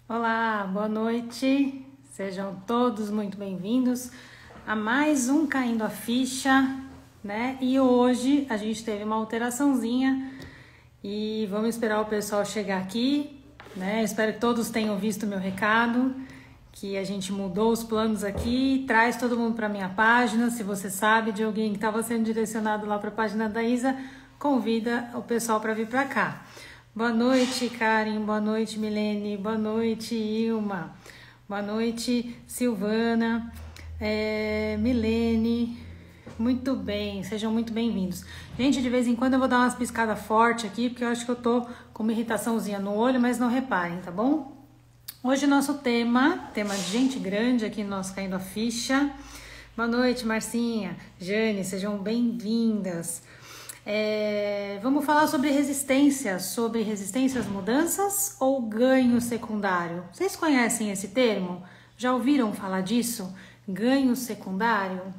Olá, boa noite. Sejam todos muito bem-vindos a mais um Caindo a Ficha, né? E hoje a gente teve uma alteraçãozinha e vamos esperar o pessoal chegar aqui, né? Espero que todos tenham visto o meu recado, que a gente mudou os planos aqui, traz todo mundo para minha página. Se você sabe de alguém que estava sendo direcionado lá para a página da Isa, convida o pessoal para vir para cá. Boa noite, Karen. Boa noite, Milene. Boa noite, Ilma. Boa noite, Silvana. Milene. Muito bem, sejam muito bem-vindos. Gente, de vez em quando eu vou dar umas piscadas fortes aqui, porque eu acho que eu tô com uma irritaçãozinha no olho, mas não reparem, tá bom? Hoje nosso tema de gente grande aqui no nosso Caindo a Ficha. Boa noite, Marcinha. Jane, sejam bem-vindas. Vamos falar sobre resistência às mudanças ou ganho secundário. Vocês conhecem esse termo? Já ouviram falar disso? Ganho secundário? O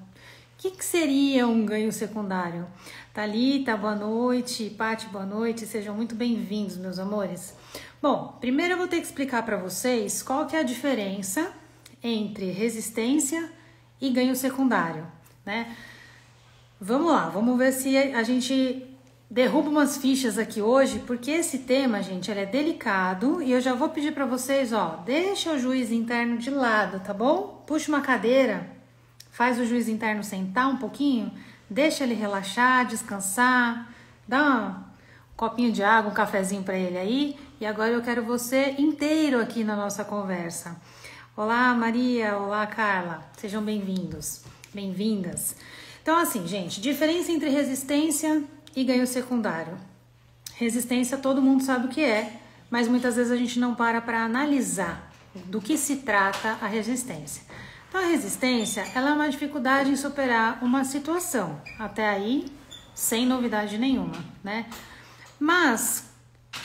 que seria um ganho secundário? Thalita, boa noite. Paty, boa noite. Sejam muito bem-vindos, meus amores. Bom, primeiro eu vou ter que explicar para vocês qual que é a diferença entre resistência e ganho secundário, né? Vamos lá, vamos ver se a gente derruba umas fichas aqui hoje, porque esse tema, gente, ele é delicado e eu já vou pedir para vocês, ó, deixa o juiz interno de lado, tá bom? Puxa uma cadeira, faz o juiz interno sentar um pouquinho, deixa ele relaxar, descansar, dá um copinho de água, um cafezinho para ele aí, e agora eu quero você inteiro aqui na nossa conversa. Olá, Maria, olá, Carla, sejam bem-vindos, bem-vindas. Então, assim, gente, diferença entre resistência e ganho secundário. Resistência todo mundo sabe o que é, mas muitas vezes a gente não para analisar do que se trata a resistência. Então, a resistência, ela é uma dificuldade em superar uma situação. Até aí, sem novidade nenhuma, né? Mas,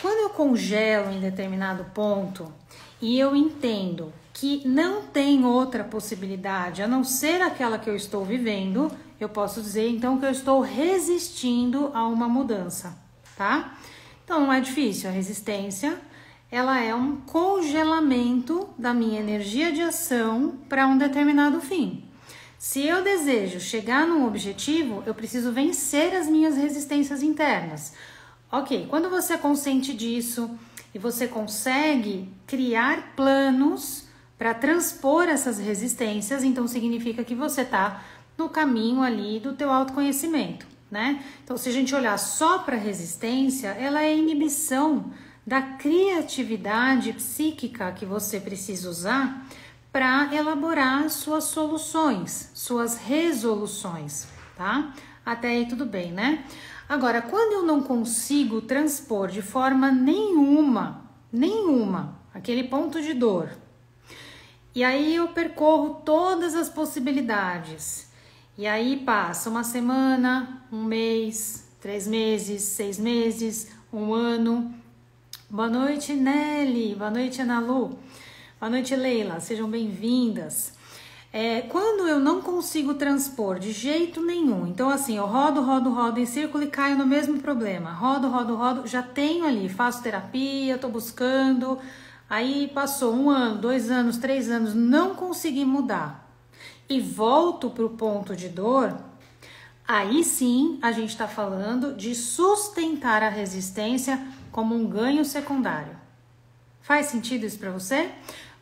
quando eu congelo em determinado ponto e eu entendo que não tem outra possibilidade a não ser aquela que eu estou vivendo, eu posso dizer então que eu estou resistindo a uma mudança, tá? Então não é difícil, a resistência ela é um congelamento da minha energia de ação para um determinado fim. Se eu desejo chegar num objetivo, eu preciso vencer as minhas resistências internas. Ok, quando você é consciente disso e você consegue criar planos para transpor essas resistências, então significa que você está no caminho ali do teu autoconhecimento, né? Então, se a gente olhar só para a resistência, ela é a inibição da criatividade psíquica que você precisa usar para elaborar suas soluções, suas resoluções, tá? Até aí tudo bem, né? Agora, quando eu não consigo transpor de forma nenhuma, aquele ponto de dor, e aí eu percorro todas as possibilidades, e aí passa uma semana, um mês, 3 meses, 6 meses, um ano. Boa noite, Nelly. Boa noite, Ana Lu. Boa noite, Leila. Sejam bem-vindas. Quando eu não consigo transpor de jeito nenhum, então assim, eu rodo em círculo e caio no mesmo problema. Rodo, já tenho ali, faço terapia, tô buscando. Aí passou 1 ano, 2 anos, 3 anos, não consegui mudar. E volto para o ponto de dor, aí sim a gente está falando de sustentar a resistência como um ganho secundário. Faz sentido isso para você?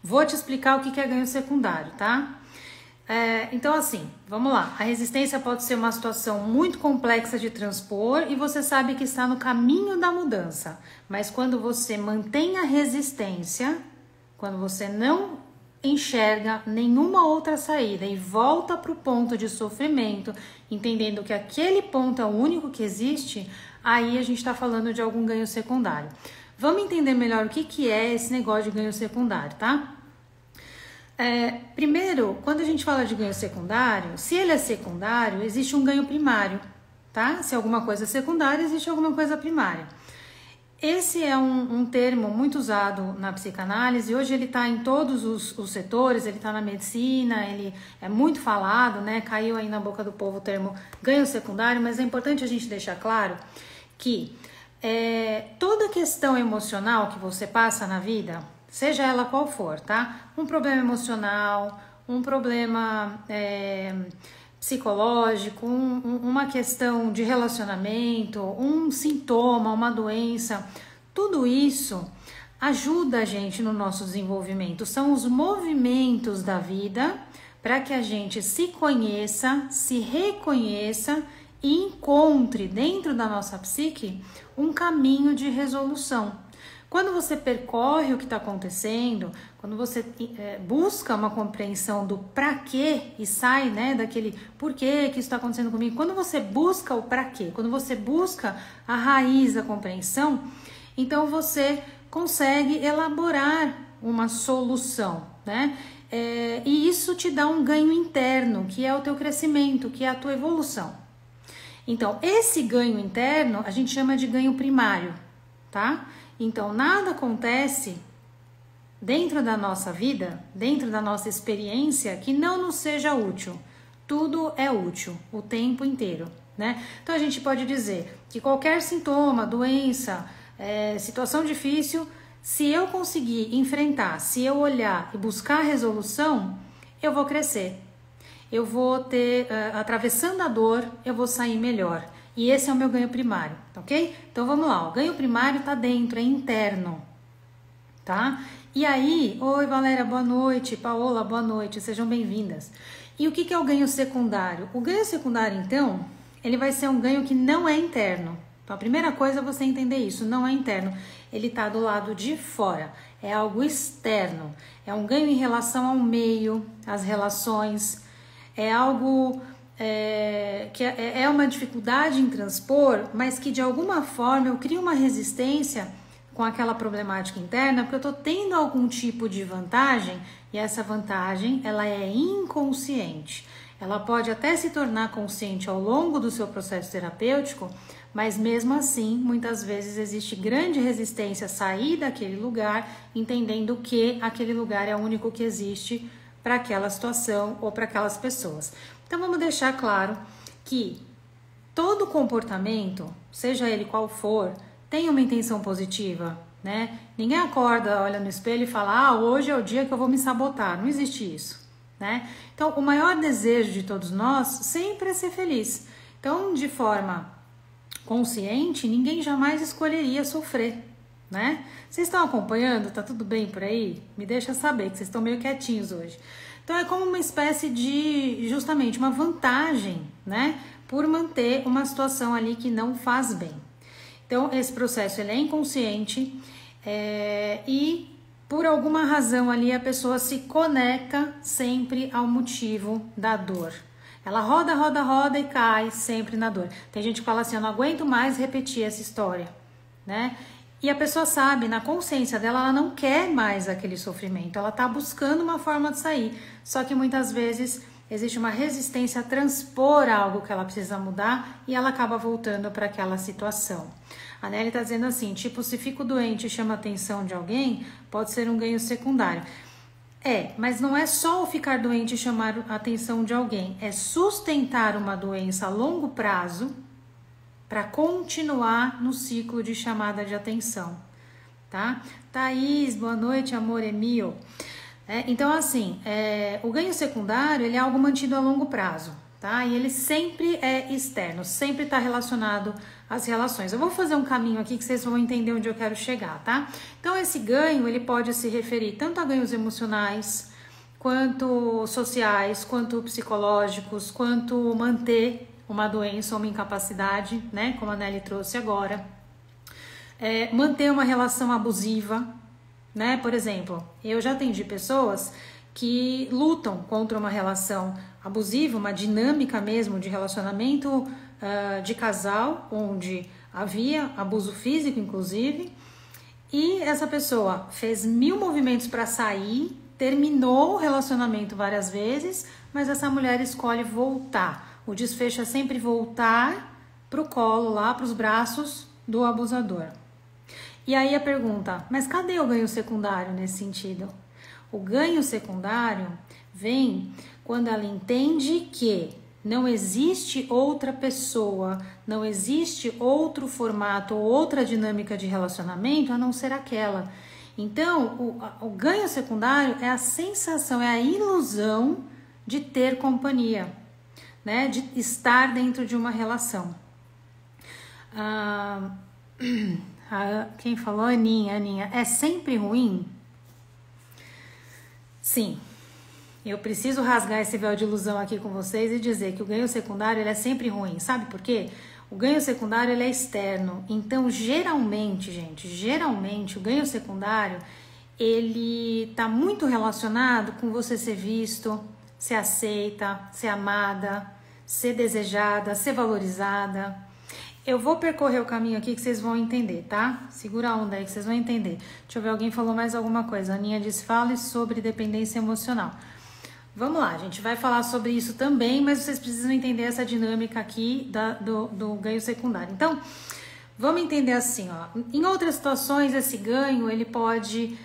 Vou te explicar o que é ganho secundário, tá? Então assim, vamos lá. A resistência pode ser uma situação muito complexa de transpor e você sabe que está no caminho da mudança. Mas quando você mantém a resistência, quando você não enxerga nenhuma outra saída e volta para o ponto de sofrimento, entendendo que aquele ponto é o único que existe, aí a gente está falando de algum ganho secundário. Vamos entender melhor o que é esse negócio de ganho secundário, tá? Primeiro, quando a gente fala de ganho secundário, se ele é secundário, existe um ganho primário, tá? Se alguma coisa é secundária, existe alguma coisa primária. Esse é um termo muito usado na psicanálise, hoje ele está em todos os setores, ele está na medicina, ele é muito falado, né? Caiu aí na boca do povo o termo ganho secundário, mas é importante a gente deixar claro que toda questão emocional que você passa na vida, seja ela qual for, tá? Um problema emocional, um problema psicológico, uma questão de relacionamento, um sintoma, uma doença, tudo isso ajuda a gente no nosso desenvolvimento. São os movimentos da vida para que a gente se conheça, se reconheça e encontre dentro da nossa psique um caminho de resolução. Quando você percorre o que está acontecendo, quando você busca uma compreensão do para quê e sai, né, daquele por que isso está acontecendo comigo, quando você busca o para quê, quando você busca a raiz da compreensão, então você consegue elaborar uma solução, né? E isso te dá um ganho interno, que é o teu crescimento, que é a tua evolução. Então, esse ganho interno a gente chama de ganho primário, tá? Então, nada acontece dentro da nossa vida, dentro da nossa experiência, que não nos seja útil. Tudo é útil, o tempo inteiro, né? Então, a gente pode dizer que qualquer sintoma, doença, situação difícil, se eu conseguir enfrentar, se eu olhar e buscar resolução, eu vou crescer. Eu vou ter, atravessando a dor, eu vou sair melhor. E esse é o meu ganho primário, ok? Então vamos lá, o ganho primário tá dentro, é interno, tá? E aí, oi Valéria, boa noite, Paola, boa noite, sejam bem-vindas. E o que é o ganho secundário? O ganho secundário, então, ele vai ser um ganho que não é interno. Então a primeira coisa é você entender isso, não é interno, ele tá do lado de fora, é algo externo, é um ganho em relação ao meio, às relações, é algo que é uma dificuldade em transpor, mas que de alguma forma eu crio uma resistência com aquela problemática interna, porque eu estou tendo algum tipo de vantagem, e essa vantagem ela é inconsciente. Ela pode até se tornar consciente ao longo do seu processo terapêutico, mas mesmo assim, muitas vezes existe grande resistência a sair daquele lugar, entendendo que aquele lugar é o único que existe para aquela situação ou para aquelas pessoas. Então vamos deixar claro que todo comportamento, seja ele qual for, tem uma intenção positiva, né? Ninguém acorda, olha no espelho e fala, hoje é o dia que eu vou me sabotar. Não existe isso, né? Então o maior desejo de todos nós sempre é ser feliz. Então, de forma consciente, ninguém jamais escolheria sofrer, né? Vocês estão acompanhando? Tá tudo bem por aí? Me deixa saber que vocês estão meio quietinhos hoje. Então é como uma espécie de, justamente, uma vantagem, né? Por manter uma situação ali que não faz bem. Então esse processo ele é inconsciente e por alguma razão ali a pessoa se conecta sempre ao motivo da dor. Ela roda, roda, roda e cai sempre na dor. Tem gente que fala assim, eu não aguento mais repetir essa história, né? E a pessoa sabe, na consciência dela, ela não quer mais aquele sofrimento, ela tá buscando uma forma de sair. Só que muitas vezes existe uma resistência a transpor algo que ela precisa mudar e ela acaba voltando para aquela situação. A Nelly tá dizendo assim, tipo, se fico doente e chama a atenção de alguém, pode ser um ganho secundário. Mas não é só o ficar doente e chamar a atenção de alguém, é sustentar uma doença a longo prazo para continuar no ciclo de chamada de atenção, tá? Thaís, boa noite, amor, Emil. Então, assim, o ganho secundário, ele é algo mantido a longo prazo, tá? E ele sempre é externo, sempre está relacionado às relações. Eu vou fazer um caminho aqui que vocês vão entender onde eu quero chegar, tá? Então, esse ganho, ele pode se referir tanto a ganhos emocionais, quanto sociais, quanto psicológicos, quanto manter uma doença ou uma incapacidade, né? Como a Nelly trouxe agora. Manter uma relação abusiva, né? Por exemplo, eu já atendi pessoas que lutam contra uma relação abusiva, uma dinâmica mesmo de relacionamento de casal, onde havia abuso físico, inclusive, e essa pessoa fez 1000 movimentos para sair, terminou o relacionamento várias vezes, mas essa mulher escolhe voltar. O desfecho é sempre voltar pro colo, lá pros braços do abusador. E aí a pergunta, mas cadê o ganho secundário nesse sentido? O ganho secundário vem quando ela entende que não existe outra pessoa, não existe outro formato ou outra dinâmica de relacionamento a não ser aquela. Então, o ganho secundário é a sensação, é a ilusão de ter companhia, né? De estar dentro de uma relação. Quem falou? Aninha, é sempre ruim? Sim. Eu preciso rasgar esse véu de ilusão aqui com vocês e dizer que o ganho secundário ele é sempre ruim. Sabe por quê? O ganho secundário ele é externo. Então, geralmente, o ganho secundário ele tá muito relacionado com você ser visto, ser aceita, ser amada, ser desejada, ser valorizada. Eu vou percorrer o caminho aqui que vocês vão entender, tá? Segura a onda aí que vocês vão entender. Deixa eu ver, alguém falou mais alguma coisa. A Aninha disse, fale sobre dependência emocional. Vamos lá, a gente vai falar sobre isso também, mas vocês precisam entender essa dinâmica aqui do ganho secundário. Então, vamos entender assim, ó. Em outras situações, esse ganho, ele pode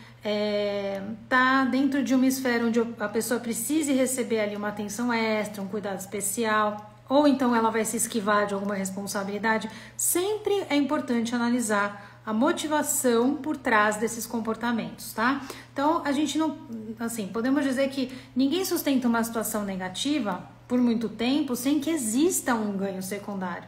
tá dentro de uma esfera onde a pessoa precise receber ali uma atenção extra, um cuidado especial, ou então ela vai se esquivar de alguma responsabilidade. Sempre é importante analisar a motivação por trás desses comportamentos, tá? Então, a gente não, assim, podemos dizer que ninguém sustenta uma situação negativa por muito tempo sem que exista um ganho secundário,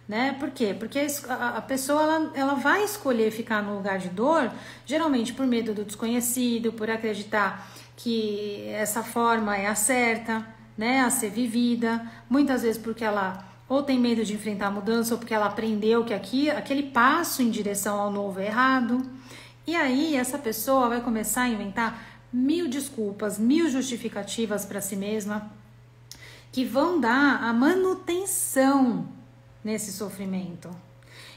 né? Por quê? Porque a pessoa, ela vai escolher ficar no lugar de dor, geralmente por medo do desconhecido, por acreditar que essa forma é a certa, né, a ser vivida, muitas vezes porque ela ou tem medo de enfrentar a mudança, ou porque ela aprendeu que aquele passo em direção ao novo é errado. E aí essa pessoa vai começar a inventar 1000 desculpas, 1000 justificativas para si mesma, que vão dar a manutenção nesse sofrimento.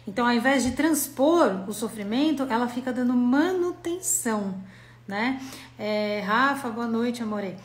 Então, ao invés de transpor o sofrimento, ela fica dando manutenção, né? Rafa, boa noite, amore.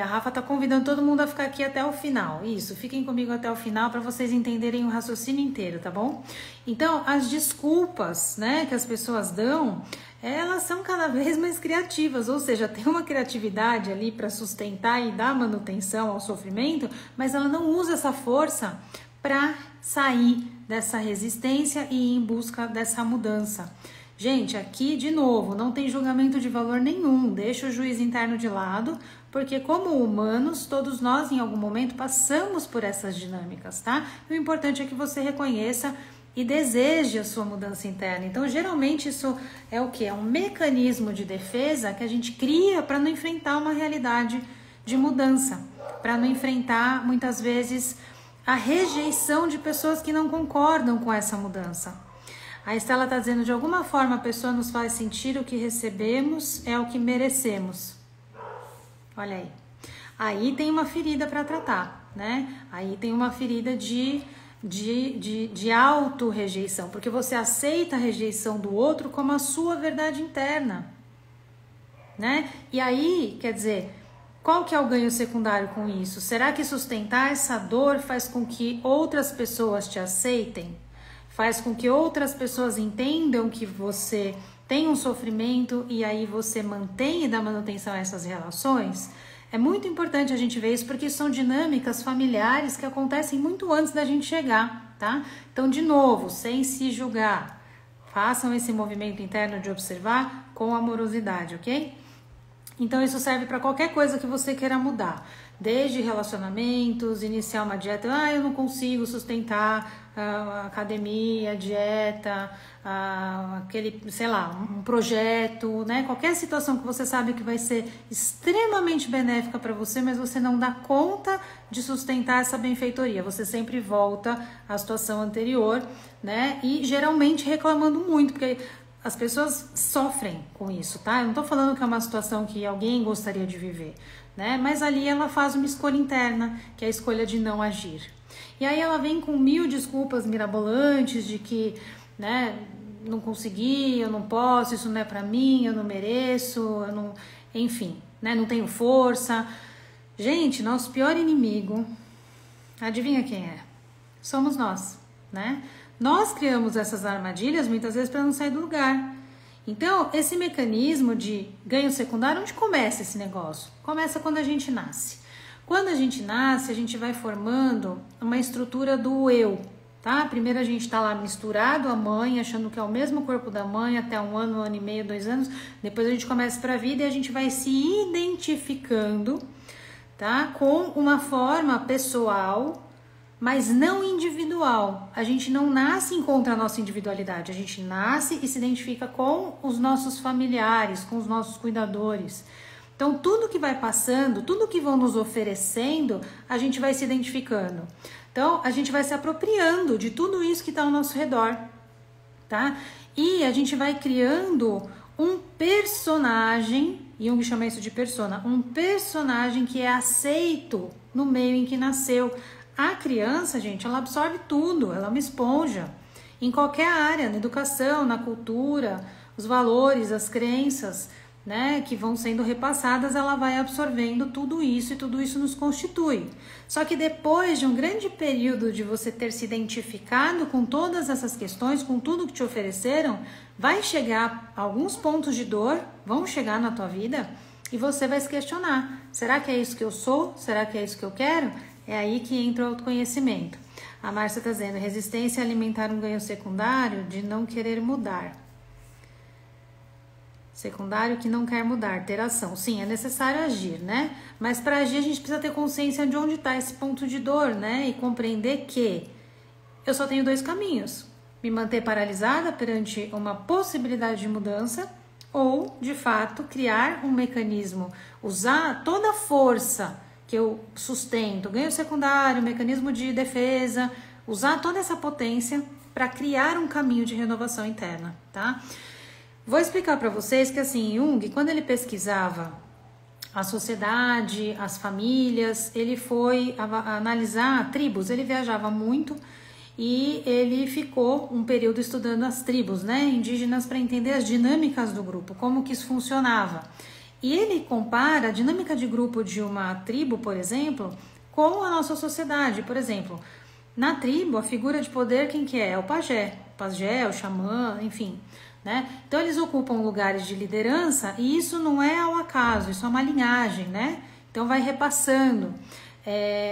A Rafa tá convidando todo mundo a ficar aqui até o final. Isso, fiquem comigo até o final para vocês entenderem o raciocínio inteiro, tá bom? Então, as desculpas, né, que as pessoas dão, elas são cada vez mais criativas, ou seja, tem uma criatividade ali para sustentar e dar manutenção ao sofrimento, mas ela não usa essa força para sair dessa resistência e ir em busca dessa mudança. Gente, aqui de novo, não tem julgamento de valor nenhum, deixa o juiz interno de lado, porque como humanos, todos nós em algum momento passamos por essas dinâmicas, tá? E o importante é que você reconheça e deseje a sua mudança interna. Então, geralmente isso é o quê? É um mecanismo de defesa que a gente cria para não enfrentar uma realidade de mudança, para não enfrentar, muitas vezes, a rejeição de pessoas que não concordam com essa mudança. A Estela está dizendo, de alguma forma a pessoa nos faz sentir o que recebemos é o que merecemos. Olha aí. Aí tem uma ferida para tratar, né? Aí tem uma ferida de auto-rejeição, porque você aceita a rejeição do outro como a sua verdade interna, né? E aí, quer dizer, qual que é o ganho secundário com isso? Será que sustentar essa dor faz com que outras pessoas te aceitem? Faz com que outras pessoas entendam que você tem um sofrimento e aí você mantém e dá manutenção a essas relações? É muito importante a gente ver isso porque são dinâmicas familiares que acontecem muito antes da gente chegar, tá? Então, de novo, sem se julgar, façam esse movimento interno de observar com amorosidade, ok? Então, isso serve para qualquer coisa que você queira mudar. Desde relacionamentos, iniciar uma dieta, eu não consigo sustentar a academia, a dieta, aquele, sei lá, um projeto, né? Qualquer situação que você sabe que vai ser extremamente benéfica para você, mas você não dá conta de sustentar essa benfeitoria. Você sempre volta à situação anterior, né? E geralmente reclamando muito, porque as pessoas sofrem com isso, tá? Eu não tô falando que é uma situação que alguém gostaria de viver, né? Mas ali ela faz uma escolha interna, que é a escolha de não agir. E aí ela vem com 1000 desculpas mirabolantes de que, né, não consegui, eu não posso, isso não é pra mim, eu não mereço, eu não, enfim, né, não tenho força. Gente, nosso pior inimigo, adivinha quem é? Somos nós, né? Nós criamos essas armadilhas muitas vezes para não sair do lugar. Então, esse mecanismo de ganho secundário, onde começa esse negócio? Começa quando a gente nasce. Quando a gente nasce, a gente vai formando uma estrutura do eu, tá? Primeiro a gente tá lá misturado a mãe, achando que é o mesmo corpo da mãe até 1 ano, 1 ano e meio, 2 anos. Depois a gente começa pra vida e a gente vai se identificando, tá? Com uma forma pessoal, mas não individual. A gente não nasce e encontra a nossa individualidade. A gente nasce e se identifica com os nossos familiares, com os nossos cuidadores. Então, tudo que vai passando, tudo que vão nos oferecendo, a gente vai se identificando. Então, a gente vai se apropriando de tudo isso que está ao nosso redor, tá? E a gente vai criando um personagem, Jung chama isso de persona, um personagem que é aceito no meio em que nasceu. A criança, gente, ela absorve tudo, ela é uma esponja. Em qualquer área, na educação, na cultura, os valores, as crenças, né, que vão sendo repassadas, ela vai absorvendo tudo isso e tudo isso nos constitui. Só que depois de um grande período de você ter se identificado com todas essas questões, com tudo que te ofereceram, vai chegar alguns pontos de dor, vão chegar na tua vida e você vai se questionar: será que é isso que eu sou? Será que é isso que eu quero? É aí que entra o autoconhecimento. A Márcia está dizendo: resistência a alimentar um ganho secundário de não querer mudar. Secundário que não quer mudar, ter ação. Sim, é necessário agir, né? Mas para agir a gente precisa ter consciência de onde está esse ponto de dor, né? E compreender que eu só tenho 2 caminhos: me manter paralisada perante uma possibilidade de mudança ou, de fato, criar um mecanismo, usar toda a força que eu sustento, ganho secundário, mecanismo de defesa, usar toda essa potência para criar um caminho de renovação interna, tá? Vou explicar para vocês que, assim, Jung, quando ele pesquisava a sociedade, as famílias, ele foi analisar tribos, ele viajava muito e ele ficou um período estudando as tribos, né, indígenas, para entender as dinâmicas do grupo, como que isso funcionava. E ele compara a dinâmica de grupo de uma tribo, por exemplo, com a nossa sociedade. Por exemplo, na tribo, a figura de poder, quem que é? É o pajé. O pajé, o xamã, enfim, né? Então eles ocupam lugares de liderança e isso não é ao acaso, isso é uma linhagem, né? Então vai repassando.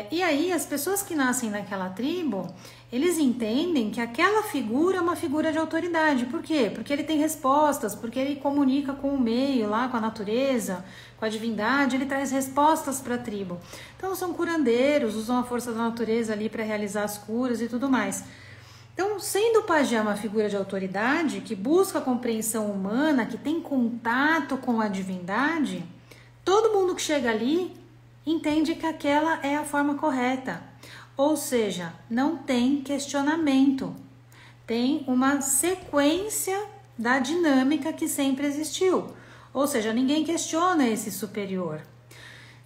E aí as pessoas que nascem naquela tribo, eles entendem que aquela figura é uma figura de autoridade. Por quê? Porque ele tem respostas, porque ele comunica com o meio lá, com a natureza, com a divindade, ele traz respostas para a tribo. Então são curandeiros, usam a força da natureza ali para realizar as curas e tudo mais. Então, sendo o pajé uma figura de autoridade, que busca a compreensão humana, que tem contato com a divindade, todo mundo que chega ali entende que aquela é a forma correta. Ou seja, não tem questionamento. Tem uma sequência da dinâmica que sempre existiu. Ou seja, ninguém questiona esse superior.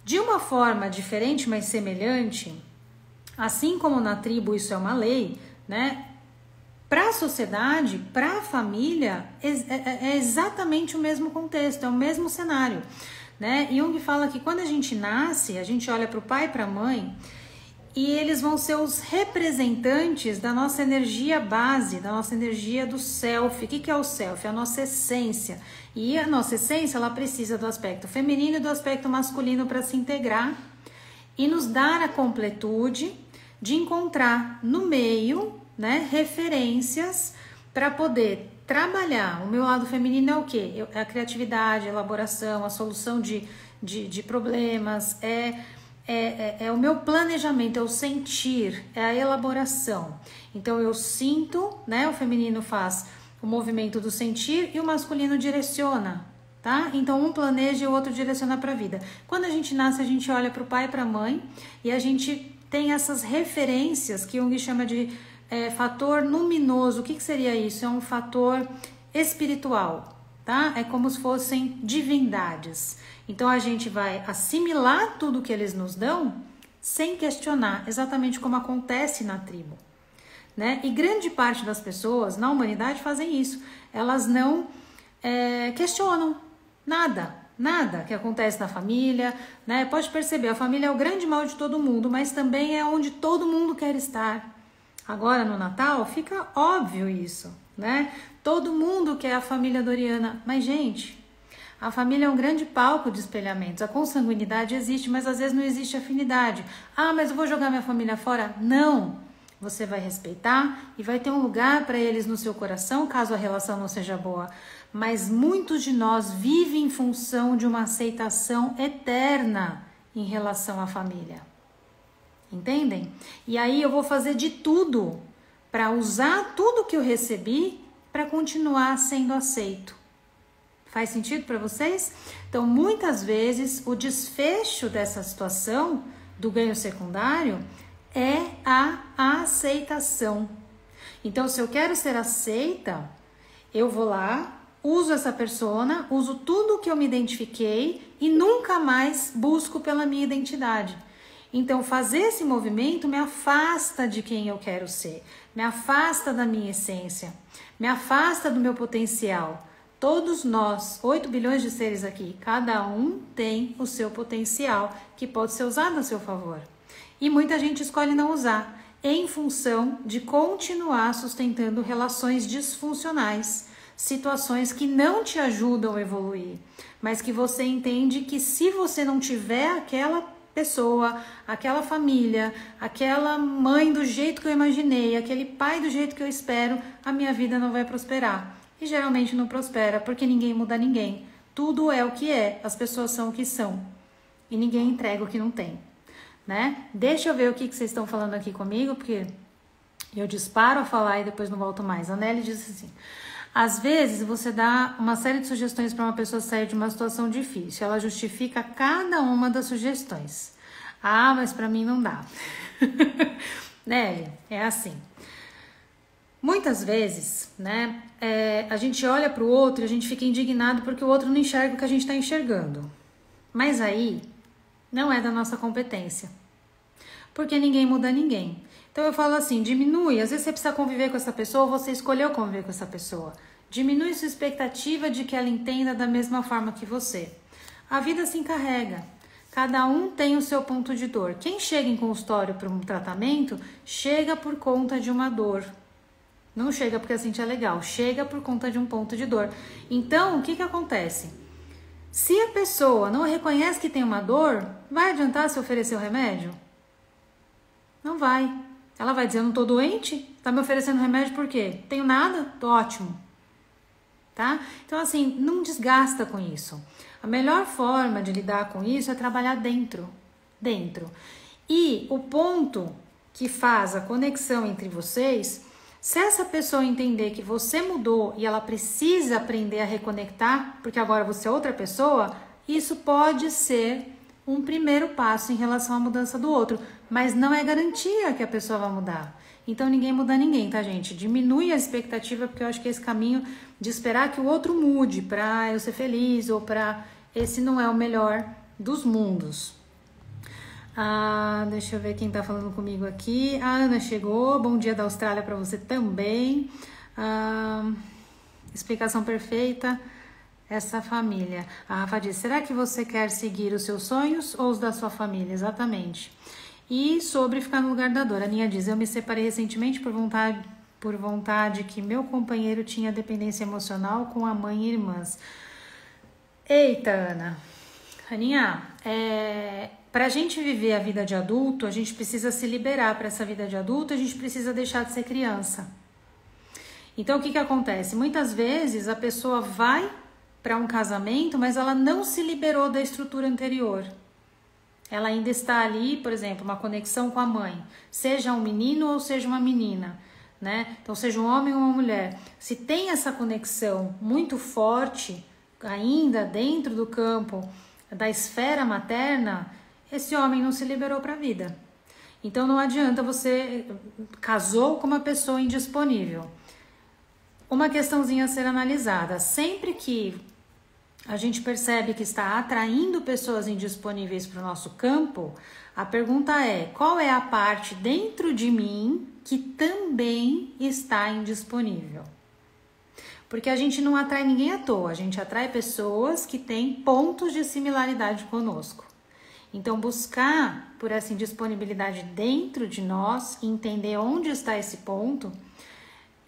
De uma forma diferente, mas semelhante, assim como na tribo isso é uma lei, né? Para a sociedade, para a família, é exatamente o mesmo contexto, é o mesmo cenário, né? Jung fala que quando a gente nasce, a gente olha para o pai e para a mãe e eles vão ser os representantes da nossa energia base, da nossa energia do self. O que é o self? É a nossa essência. E a nossa essência, ela precisa do aspecto feminino e do aspecto masculino para se integrar e nos dar a completude de encontrar no meio, né, referências para poder trabalhar. O meu lado feminino é o quê? É a criatividade, a elaboração, a solução de problemas, é o meu planejamento, é o sentir, é a elaboração. Então eu sinto, né? O feminino faz o movimento do sentir e o masculino direciona, tá? Então um planeja e o outro direciona para a vida. Quando a gente nasce, a gente olha para o pai e para a mãe e a gente tem essas referências que Jung chama de fator luminoso. O que seria isso? É um fator espiritual, tá? É como se fossem divindades. Então a gente vai assimilar tudo que eles nos dão sem questionar, exatamente como acontece na tribo, né? E grande parte das pessoas na humanidade fazem isso. Elas não questionam nada que acontece na família, né? Pode perceber, a família é o grande mal de todo mundo, mas também é onde todo mundo quer estar. Agora no Natal fica óbvio isso, né? Todo mundo quer a família doriana, mas gente, a família é um grande palco de espelhamentos. A consanguinidade existe, mas às vezes não existe afinidade. Ah, mas eu vou jogar minha família fora? Não, Você vai respeitar e vai ter um lugar para eles no seu coração, caso a relação não seja boa. Mas muitos de nós vivem em função de uma aceitação eterna em relação à família. Entendem? E aí eu vou fazer de tudo para usar tudo que eu recebi para continuar sendo aceito. Faz sentido para vocês? Então, muitas vezes, o desfecho dessa situação do ganho secundário é a aceitação. Então, se eu quero ser aceita, eu vou lá, uso essa persona, uso tudo que eu me identifiquei e nunca mais busco pela minha identidade. Então, fazer esse movimento me afasta de quem eu quero ser, me afasta da minha essência, me afasta do meu potencial. Todos nós, 8 bilhões de seres aqui, cada um tem o seu potencial que pode ser usado a seu favor. E muita gente escolhe não usar, em função de continuar sustentando relações disfuncionais, situações que não te ajudam a evoluir, mas que você entende que se você não tiver aquela pessoa, aquela família, aquela mãe do jeito que eu imaginei, aquele pai do jeito que eu espero, a minha vida não vai prosperar. E geralmente não prospera, porque ninguém muda ninguém. Tudo é o que é, as pessoas são o que são. E ninguém entrega o que não tem, né? Deixa eu ver o que vocês estão falando aqui comigo, porque eu disparo a falar e depois não volto mais. A Nelly disse assim: às vezes você dá uma série de sugestões para uma pessoa sair de uma situação difícil. Ela justifica cada uma das sugestões. Ah, mas para mim não dá. Nelly, é assim. Muitas vezes, né, a gente olha para o outro e a gente fica indignado porque o outro não enxerga o que a gente está enxergando. Mas aí não é da nossa competência. Porque ninguém muda ninguém. Então eu falo assim, diminui. Às vezes você precisa conviver com essa pessoa ou você escolheu conviver com essa pessoa. Diminui sua expectativa de que ela entenda da mesma forma que você. A vida se encarrega. Cada um tem o seu ponto de dor. Quem chega em consultório para um tratamento, chega por conta de uma dor. Não chega porque a gente é legal, chega por conta de um ponto de dor. Então, o que acontece? Se a pessoa não reconhece que tem uma dor, vai adiantar se oferecer o remédio? Não vai. Ela vai dizer, eu não tô doente? Tá me oferecendo remédio por quê? Tenho nada? Tô ótimo. Tá? Então, assim, não desgasta com isso. A melhor forma de lidar com isso é trabalhar dentro. E o ponto que faz a conexão entre vocês... Se essa pessoa entender que você mudou e ela precisa aprender a reconectar, porque agora você é outra pessoa, isso pode ser um primeiro passo em relação à mudança do outro, mas não é garantia que a pessoa vai mudar. Então ninguém muda ninguém, tá, gente? Diminui a expectativa, porque eu acho que esse caminho de esperar que o outro mude para eu ser feliz ou para... Esse não é o melhor dos mundos. Deixa eu ver quem tá falando comigo aqui. A Ana chegou. Bom dia da Austrália para você também. Explicação perfeita. Essa família. A Rafa diz, será que você quer seguir os seus sonhos ou os da sua família? Exatamente. E sobre ficar no lugar da dor. A Aninha diz, eu me separei recentemente por vontade que meu companheiro tinha dependência emocional com a mãe e irmãs. Eita, Ana. Aninha, pra gente viver a vida de adulto, a gente precisa se liberar para essa vida de adulto, a gente precisa deixar de ser criança. Então, o que acontece? Muitas vezes a pessoa vai para um casamento, mas ela não se liberou da estrutura anterior. Ela ainda está ali, por exemplo, uma conexão com a mãe, seja um menino ou seja uma menina, né? Então, seja um homem ou uma mulher. Se tem essa conexão muito forte ainda dentro do campo da esfera materna, esse homem não se liberou para a vida. Então não adianta você casou com uma pessoa indisponível. Uma questãozinha a ser analisada. Sempre que a gente percebe que está atraindo pessoas indisponíveis para o nosso campo, a pergunta é, qual é a parte dentro de mim que também está indisponível? Porque a gente não atrai ninguém à toa, a gente atrai pessoas que têm pontos de similaridade conosco. Então, buscar por essa indisponibilidade dentro de nós e entender onde está esse ponto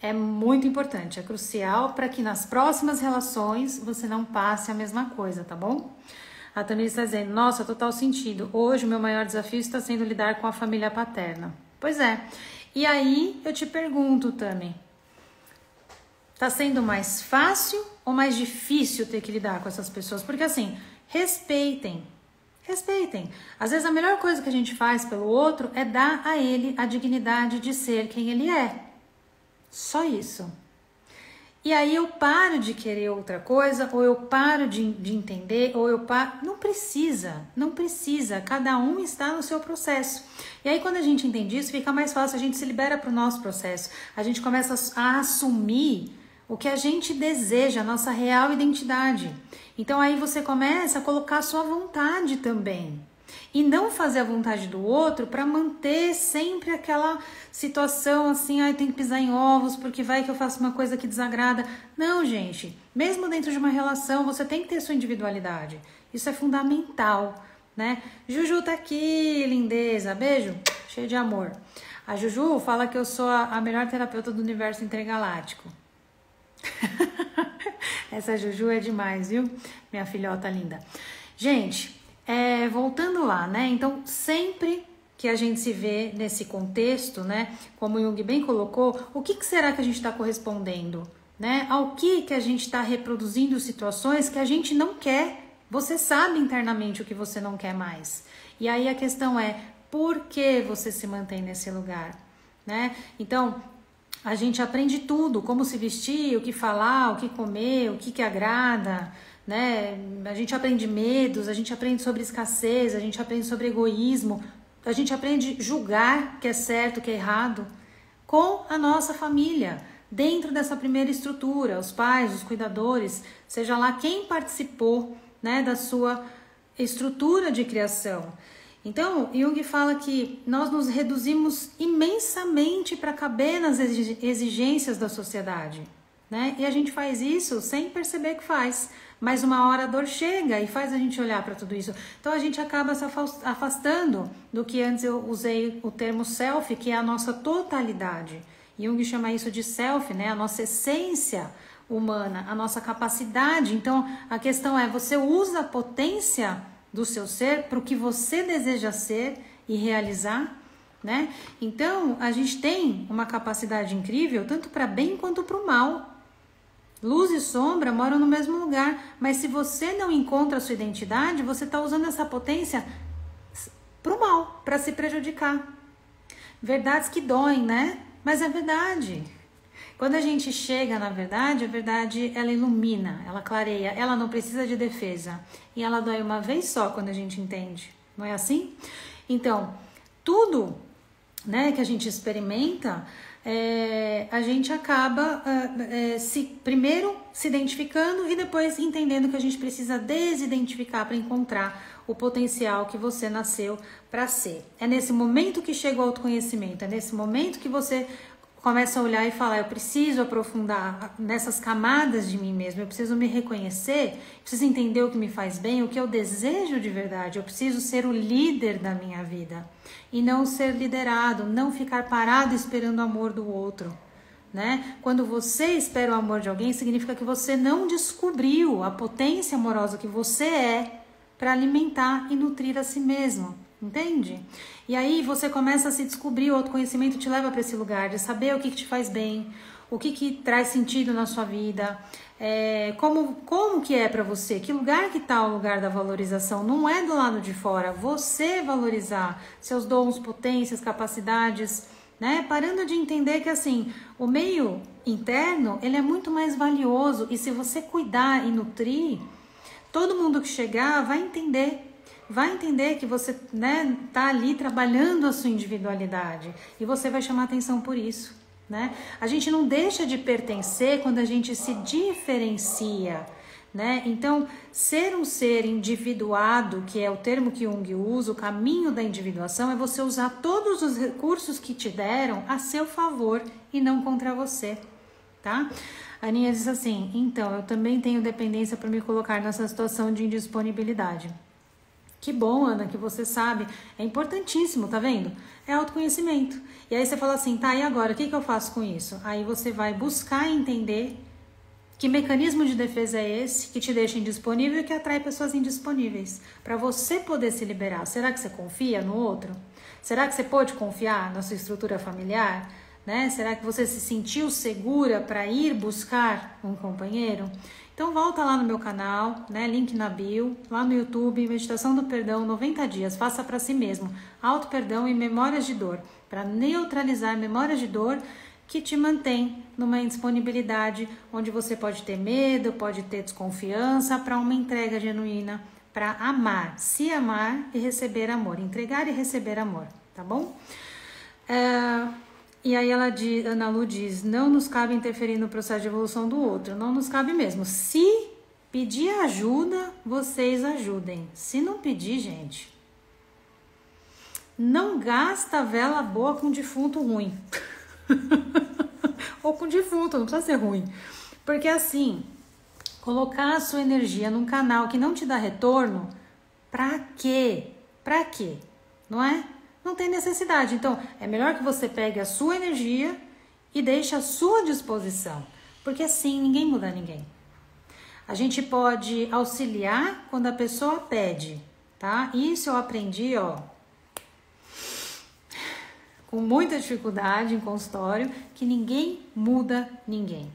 é muito importante, é crucial para que nas próximas relações você não passe a mesma coisa, tá bom? A Tamir está dizendo, nossa, total sentido. Hoje o meu maior desafio está sendo lidar com a família paterna. Pois é. E aí eu te pergunto, Tami, tá sendo mais fácil ou mais difícil ter que lidar com essas pessoas? Porque assim, respeitem. Às vezes a melhor coisa que a gente faz pelo outro é dar a ele a dignidade de ser quem ele é. Só isso. E aí eu paro de querer outra coisa, ou eu paro de entender, ou eu paro... Não precisa. Cada um está no seu processo. E aí quando a gente entende isso, fica mais fácil, a gente se libera para o nosso processo. A gente começa a assumir o que a gente deseja, a nossa real identidade. Então aí você começa a colocar a sua vontade também. E não fazer a vontade do outro para manter sempre aquela situação assim, ai, tem que pisar em ovos porque vai que eu faço uma coisa que desagrada. Não, gente, mesmo dentro de uma relação, você tem que ter sua individualidade. Isso é fundamental, né? Juju tá aqui, lindeza, beijo, cheio de amor. A Juju fala que eu sou a melhor terapeuta do universo intergaláctico. Essa Juju é demais, viu? Minha filhota linda. Gente, voltando lá, né? Então, sempre que a gente se vê nesse contexto, né? Como o Jung bem colocou, o que será que a gente está correspondendo? Né? Ao que a gente está reproduzindo situações que a gente não quer. Você sabe internamente o que você não quer mais. E aí a questão é, por que você se mantém nesse lugar? Né? Então, a gente aprende tudo, como se vestir, o que falar, o que comer, o que agrada, né? A gente aprende medos, a gente aprende sobre escassez, a gente aprende sobre egoísmo, a gente aprende a julgar o que é certo, o que é errado, com a nossa família, dentro dessa primeira estrutura, os pais, os cuidadores, seja lá quem participou, né, da sua estrutura de criação. Então, Jung fala que nós nos reduzimos imensamente para caber nas exigências da sociedade, né? E a gente faz isso sem perceber que faz. Mas uma hora a dor chega e faz a gente olhar para tudo isso. Então, a gente acaba se afastando do que antes eu usei o termo self, que é a nossa totalidade. Jung chama isso de self, né? A nossa essência humana, a nossa capacidade. Então, a questão é, você usa a potência do seu ser para o que você deseja ser e realizar, né? Então, a gente tem uma capacidade incrível, tanto para bem quanto para o mal. Luz e sombra moram no mesmo lugar, mas se você não encontra a sua identidade, você está usando essa potência para o mal, para se prejudicar. Verdades que doem, né? Mas é verdade. Quando a gente chega na verdade, a verdade ela ilumina, ela clareia, ela não precisa de defesa. E ela dói uma vez só quando a gente entende, não é assim? Então, tudo, né, que a gente experimenta, a gente acaba primeiro se identificando e depois entendendo que a gente precisa desidentificar para encontrar o potencial que você nasceu para ser. É nesse momento que chega o autoconhecimento, é nesse momento que você começa a olhar e falar, eu preciso aprofundar nessas camadas de mim mesmo, eu preciso me reconhecer, preciso entender o que me faz bem, o que eu desejo de verdade, eu preciso ser o líder da minha vida e não ser liderado, não ficar parado esperando o amor do outro, né? Quando você espera o amor de alguém, significa que você não descobriu a potência amorosa que você é para alimentar e nutrir a si mesmo. Entende? E aí você começa a se descobrir, o autoconhecimento te leva para esse lugar de saber o que te faz bem, o que traz sentido na sua vida, como que é para você, que lugar que tá o lugar da valorização, não é do lado de fora, você valorizar seus dons, potências, capacidades, né? Parando de entender que assim, o meio interno, ele é muito mais valioso e se você cuidar e nutrir, todo mundo que chegar vai entender que você, né, tá ali trabalhando a sua individualidade e você vai chamar atenção por isso, né? A gente não deixa de pertencer quando a gente se diferencia, né? Então, ser um ser individuado, que é o termo que Jung usa, o caminho da individuação, é você usar todos os recursos que te deram a seu favor e não contra você, tá? A Aninha diz assim, então, eu também tenho dependência para me colocar nessa situação de indisponibilidade. Que bom, Ana, que você sabe. É importantíssimo, tá vendo? É autoconhecimento. E aí você fala assim, tá, e agora? O que eu faço com isso? Aí você vai buscar entender Que mecanismo de defesa é esse que te deixa indisponível e que atrai pessoas indisponíveis? Para você poder se liberar, será que você confia no outro? Será que você pode confiar na sua estrutura familiar? Né? Será que você se sentiu segura para ir buscar um companheiro? Então volta lá no meu canal, né? Link na bio, lá no YouTube, Meditação do Perdão, 90 dias, faça para si mesmo, auto-perdão e memórias de dor, para neutralizar memórias de dor que te mantém numa indisponibilidade, onde você pode ter medo, pode ter desconfiança, para uma entrega genuína, para amar, se amar e receber amor, entregar e receber amor, tá bom? E aí Ana Lu diz, não nos cabe interferir no processo de evolução do outro, não nos cabe mesmo. Se pedir ajuda, vocês ajudem. Se não pedir, gente, não gasta vela boa com defunto ruim. Ou com defunto, não precisa ser ruim. Porque assim, colocar a sua energia num canal que não te dá retorno, pra quê? Pra quê? Não é? Não tem necessidade. Então, é melhor que você pegue a sua energia e deixe à sua disposição. Porque assim, ninguém muda ninguém. A gente pode auxiliar quando a pessoa pede, tá? Isso eu aprendi, com muita dificuldade em consultório, que ninguém muda ninguém.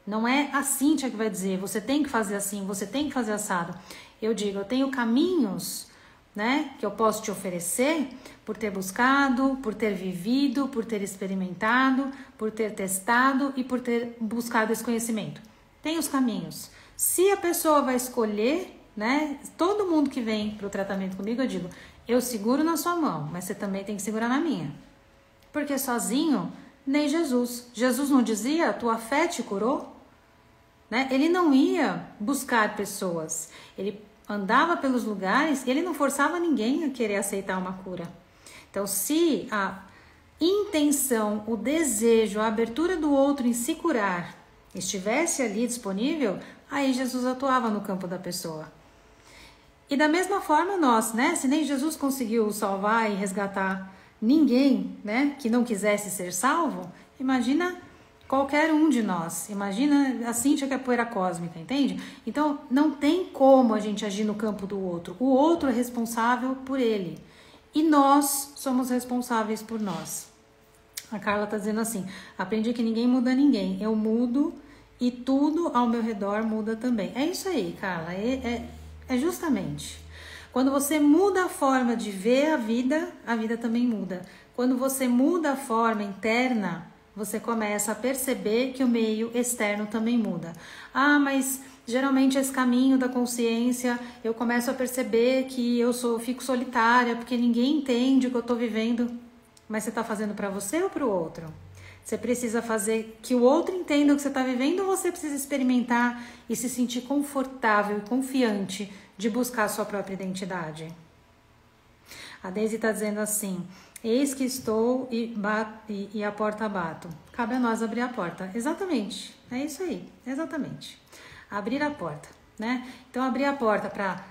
Não é a Cíntia que vai dizer, você tem que fazer assim, você tem que fazer assado. Eu digo, eu tenho caminhos, né, que eu posso te oferecer por ter buscado, por ter vivido, por ter experimentado, por ter testado e por ter buscado esse conhecimento. Tem os caminhos. Se a pessoa vai escolher, né, todo mundo que vem para o tratamento comigo, eu digo, eu seguro na sua mão, mas você também tem que segurar na minha. Porque sozinho, nem Jesus. Jesus não dizia, tua fé te curou? Né? Ele não ia buscar pessoas. Ele andava pelos lugares, ele não forçava ninguém a querer aceitar uma cura. Então, se a intenção, o desejo, a abertura do outro em se curar estivesse ali disponível, aí Jesus atuava no campo da pessoa. E da mesma forma nós, né? Se nem Jesus conseguiu salvar e resgatar ninguém, né, que não quisesse ser salvo, imagina qualquer um de nós. Imagina a Cíntia que é poeira cósmica, entende? Então, não tem como a gente agir no campo do outro. O outro é responsável por ele. E nós somos responsáveis por nós. A Carla tá dizendo assim, aprendi que ninguém muda ninguém. Eu mudo e tudo ao meu redor muda também. É isso aí, Carla. É justamente. Quando você muda a forma de ver a vida também muda. Quando você muda a forma interna, você começa a perceber que o meio externo também muda. Ah, mas geralmente esse caminho da consciência, eu começo a perceber que eu fico solitária, porque ninguém entende o que eu estou vivendo. Mas você está fazendo para você ou para o outro? Você precisa fazer que o outro entenda o que você está vivendo ou você precisa experimentar e se sentir confortável e confiante de buscar a sua própria identidade? A Deise está dizendo assim, eis que estou e a porta bato. Cabe a nós abrir a porta. Exatamente, é isso aí, exatamente. Abrir a porta, né? Então, abrir a porta para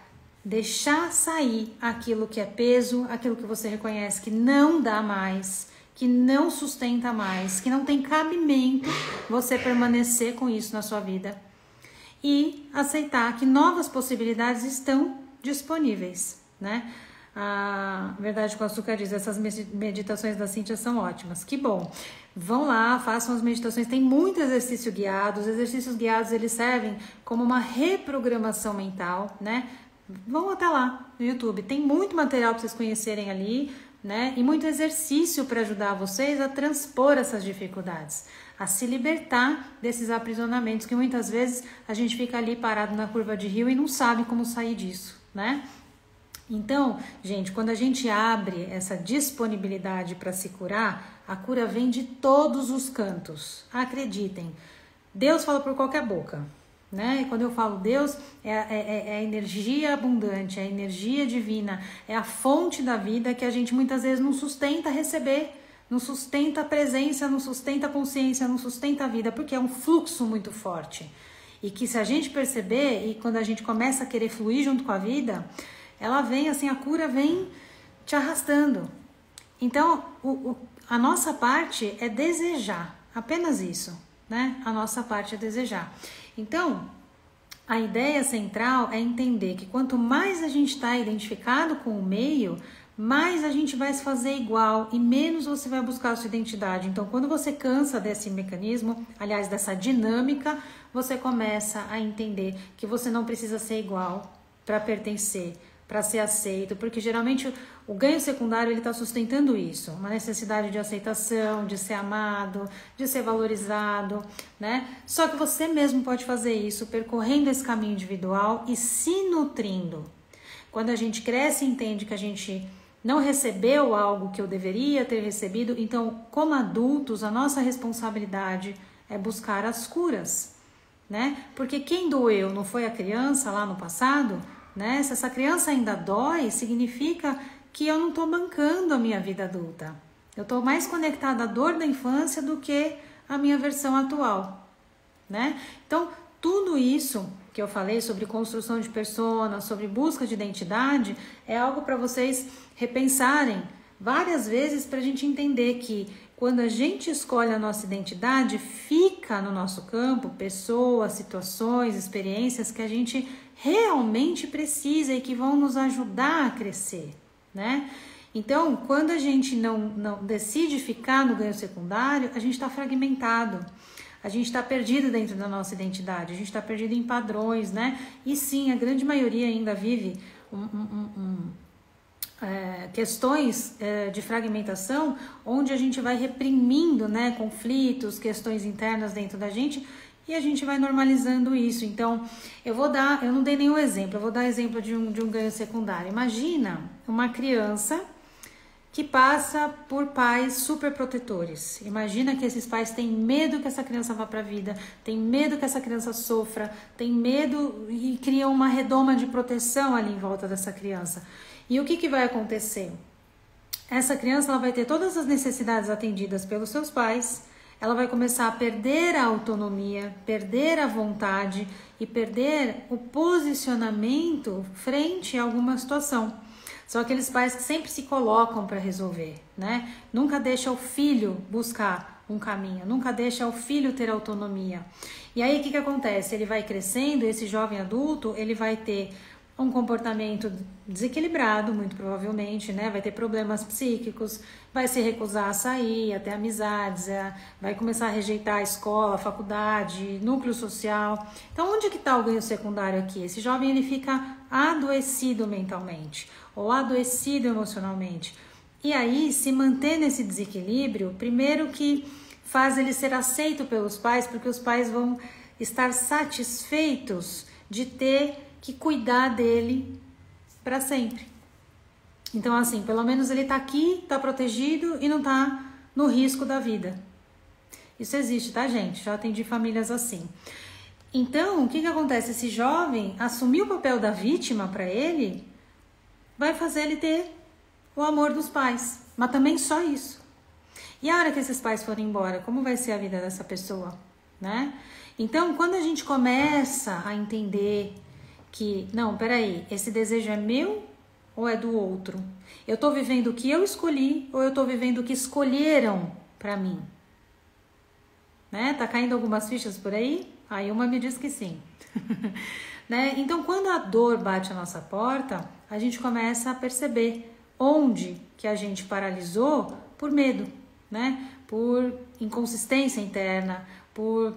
deixar sair aquilo que é peso, aquilo que você reconhece que não dá mais, que não sustenta mais, que não tem cabimento você permanecer com isso na sua vida. E aceitar que novas possibilidades estão disponíveis, né? A Verdade com Açúcar diz, essas meditações da Cíntia são ótimas. Que bom! Vão lá, façam as meditações, tem muito exercício guiado. Os exercícios guiados, eles servem como uma reprogramação mental, né? Vão até lá no YouTube, tem muito material para vocês conhecerem ali, né? E muito exercício para ajudar vocês a transpor essas dificuldades, a se libertar desses aprisionamentos que muitas vezes a gente fica ali parado na curva de rio e não sabe como sair disso, né? Então, gente, quando a gente abre essa disponibilidade para se curar, a cura vem de todos os cantos. Acreditem, Deus fala por qualquer boca, né? E quando eu falo Deus, é a energia abundante, é a energia divina, é a fonte da vida que a gente muitas vezes não sustenta receber, não sustenta a presença, não sustenta a consciência, não sustenta a vida, porque é um fluxo muito forte. E que se a gente perceber, e quando a gente começa a querer fluir junto com a vida, ela vem assim, a cura vem te arrastando. Então, a nossa parte é desejar, apenas isso, né? A nossa parte é desejar. Então, a ideia central é entender que quanto mais a gente está identificado com o meio, mais a gente vai se fazer igual e menos você vai buscar a sua identidade. Então, quando você cansa desse mecanismo, aliás, dessa dinâmica, você começa a entender que você não precisa ser igual para pertencer, para ser aceito, porque geralmente o ganho secundário ele está sustentando isso, uma necessidade de aceitação, de ser amado, de ser valorizado, né? Só que você mesmo pode fazer isso percorrendo esse caminho individual e se nutrindo. Quando a gente cresce e entende que a gente não recebeu algo que eu deveria ter recebido, então, como adultos, a nossa responsabilidade é buscar as curas, né? Porque quem doeu não foi a criança lá no passado, né? Se essa criança ainda dói, significa que eu não estou bancando a minha vida adulta. Eu estou mais conectada à dor da infância do que a minha versão atual, né? Então, tudo isso que eu falei sobre construção de persona, sobre busca de identidade, é algo para vocês repensarem várias vezes para a gente entender que quando a gente escolhe a nossa identidade, fica no nosso campo pessoas, situações, experiências que a gente realmente precisa e que vão nos ajudar a crescer, né? Então, quando a gente não decide ficar no ganho secundário, a gente está fragmentado. A gente está perdido dentro da nossa identidade, a gente está perdido em padrões, né? E sim, a grande maioria ainda vive questões de fragmentação, onde a gente vai reprimindo, né, conflitos, questões internas dentro da gente, e a gente vai normalizando isso. Então, eu não dei nenhum exemplo, eu vou dar exemplo de um ganho secundário. Imagina uma criança que passa por pais super protetores. Imagina que esses pais têm medo que essa criança vá para a vida, têm medo que essa criança sofra, têm medo e criam uma redoma de proteção ali em volta dessa criança. E o que vai acontecer? Essa criança ela vai ter todas as necessidades atendidas pelos seus pais, ela vai começar a perder a autonomia, perder a vontade e perder o posicionamento frente a alguma situação. São aqueles pais que sempre se colocam para resolver, né? Nunca deixa o filho buscar um caminho, nunca deixa o filho ter autonomia. E aí o que acontece? Ele vai crescendo, esse jovem adulto, ele vai ter um comportamento desequilibrado, muito provavelmente, né? Vai ter problemas psíquicos, vai se recusar a sair, a ter amizades, vai começar a rejeitar a escola, a faculdade, núcleo social. Então, onde que está o ganho secundário aqui? Esse jovem, ele fica adoecido mentalmente ou adoecido emocionalmente. E aí, se manter nesse desequilíbrio, primeiro que faz ele ser aceito pelos pais, porque os pais vão estar satisfeitos de ter que cuidar dele para sempre. Então, assim, pelo menos ele tá aqui, tá protegido e não tá no risco da vida. Isso existe, tá, gente? Já atendi famílias assim. Então, o que acontece? Esse jovem assumir o papel da vítima para ele vai fazer ele ter o amor dos pais, mas também só isso. E a hora que esses pais forem embora, como vai ser a vida dessa pessoa, né? Então, quando a gente começa a entender que, não, peraí, esse desejo é meu ou é do outro? Eu tô vivendo o que eu escolhi ou eu tô vivendo o que escolheram pra mim? Né? Tá caindo algumas fichas por aí? Aí uma me diz que sim. Né? Então, quando a dor bate a nossa porta, a gente começa a perceber onde que a gente paralisou por medo, né? Por inconsistência interna, por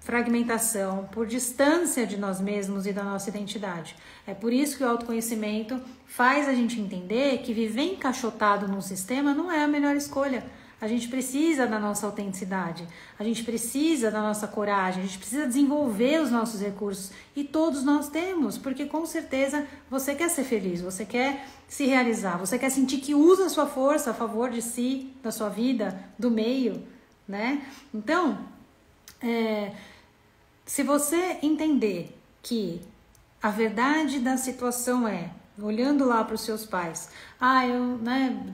fragmentação, por distância de nós mesmos e da nossa identidade. É por isso que o autoconhecimento faz a gente entender que viver encaixotado num sistema não é a melhor escolha. A gente precisa da nossa autenticidade, a gente precisa da nossa coragem, a gente precisa desenvolver os nossos recursos e todos nós temos, porque com certeza você quer ser feliz, você quer se realizar, você quer sentir que usa a sua força a favor de si, da sua vida, do meio, né? Então, se você entender que a verdade da situação é, olhando lá para os seus pais,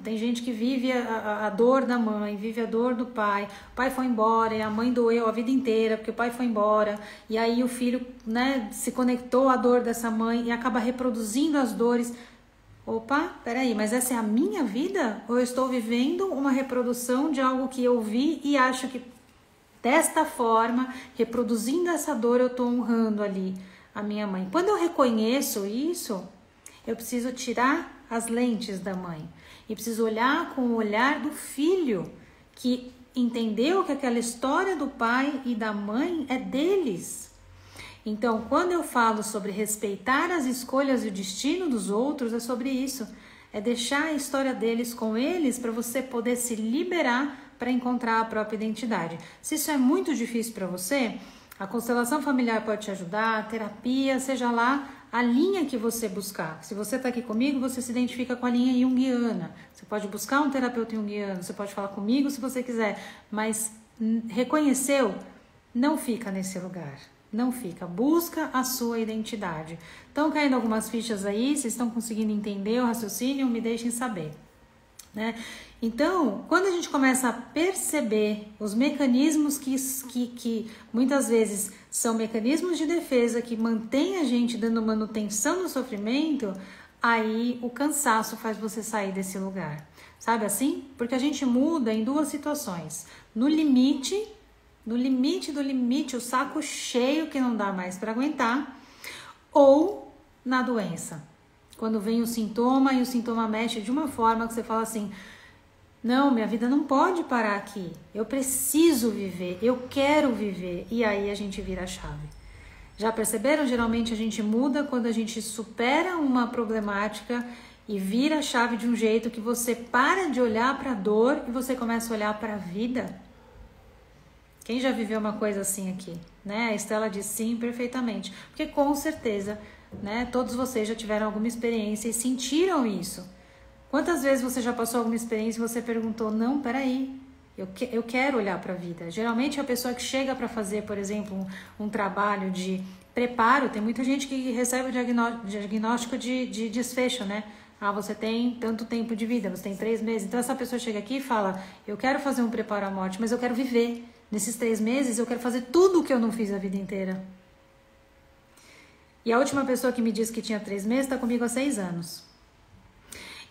tem gente que vive a dor da mãe, vive a dor do pai, o pai foi embora e a mãe doeu a vida inteira porque o pai foi embora, e aí o filho, né, se conectou à dor dessa mãe e acaba reproduzindo as dores. Opa, peraí, mas essa é a minha vida? Ou eu estou vivendo uma reprodução de algo que eu vi e acho que Desta forma, reproduzindo essa dor, eu estou honrando ali a minha mãe. Quando eu reconheço isso, eu preciso tirar as lentes da mãe e preciso olhar com o olhar do filho, que entendeu que aquela história do pai e da mãe é deles. Então, quando eu falo sobre respeitar as escolhas e o destino dos outros, é sobre isso. É deixar a história deles com eles para você poder se liberar para encontrar a própria identidade. Se isso é muito difícil para você, a constelação familiar pode te ajudar, a terapia, seja lá a linha que você buscar. Se você está aqui comigo, você se identifica com a linha junguiana. Você pode buscar um terapeuta junguiano, você pode falar comigo se você quiser, mas reconheceu, não fica nesse lugar. Não fica, busca a sua identidade. Estão caindo algumas fichas aí, vocês estão conseguindo entender o raciocínio? Me deixem saber, né? Então, quando a gente começa a perceber os mecanismos que muitas vezes são mecanismos de defesa que mantêm a gente dando manutenção no sofrimento, aí o cansaço faz você sair desse lugar. Sabe assim? Porque a gente muda em duas situações. No limite do limite, o saco cheio que não dá mais para aguentar, ou na doença. Quando vem o sintoma e o sintoma mexe de uma forma que você fala assim, não, minha vida não pode parar aqui, eu preciso viver, eu quero viver, e aí a gente vira a chave. Já perceberam? Geralmente a gente muda quando a gente supera uma problemática e vira a chave de um jeito que você para de olhar para a dor e você começa a olhar para a vida. Quem já viveu uma coisa assim aqui, né? A Estela diz sim, perfeitamente. Porque com certeza, né, todos vocês já tiveram alguma experiência e sentiram isso. Quantas vezes você já passou alguma experiência e você perguntou, não, peraí, eu quero olhar para a vida. Geralmente a pessoa que chega para fazer, por exemplo, um trabalho de preparo, tem muita gente que recebe o diagnóstico de desfecho, né? Ah, você tem tanto tempo de vida, você tem 3 meses. Então essa pessoa chega aqui e fala, eu quero fazer um preparo à morte, mas eu quero viver. Nesses 3 meses eu quero fazer tudo o que eu não fiz a vida inteira. E a última pessoa que me disse que tinha 3 meses está comigo há 6 anos.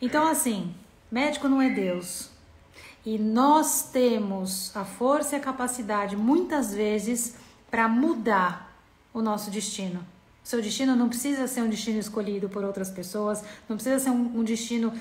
Então assim, médico não é Deus. E nós temos a força e a capacidade, muitas vezes, para mudar o nosso destino. Seu destino não precisa ser um destino escolhido por outras pessoas, não precisa ser um destino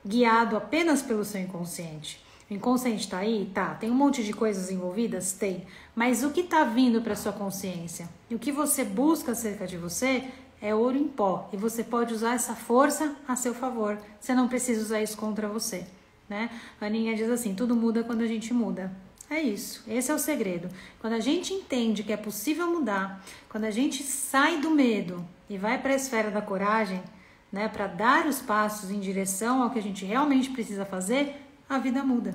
guiado apenas pelo seu inconsciente. O inconsciente está aí? Tá. Tem um monte de coisas envolvidas? Tem. Mas o que está vindo para sua consciência? E o que você busca acerca de você é ouro em pó. E você pode usar essa força a seu favor. Você não precisa usar isso contra você, né? A Aninha diz assim, tudo muda quando a gente muda. É isso. Esse é o segredo. Quando a gente entende que é possível mudar, quando a gente sai do medo e vai para a esfera da coragem, né, para dar os passos em direção ao que a gente realmente precisa fazer, a vida muda.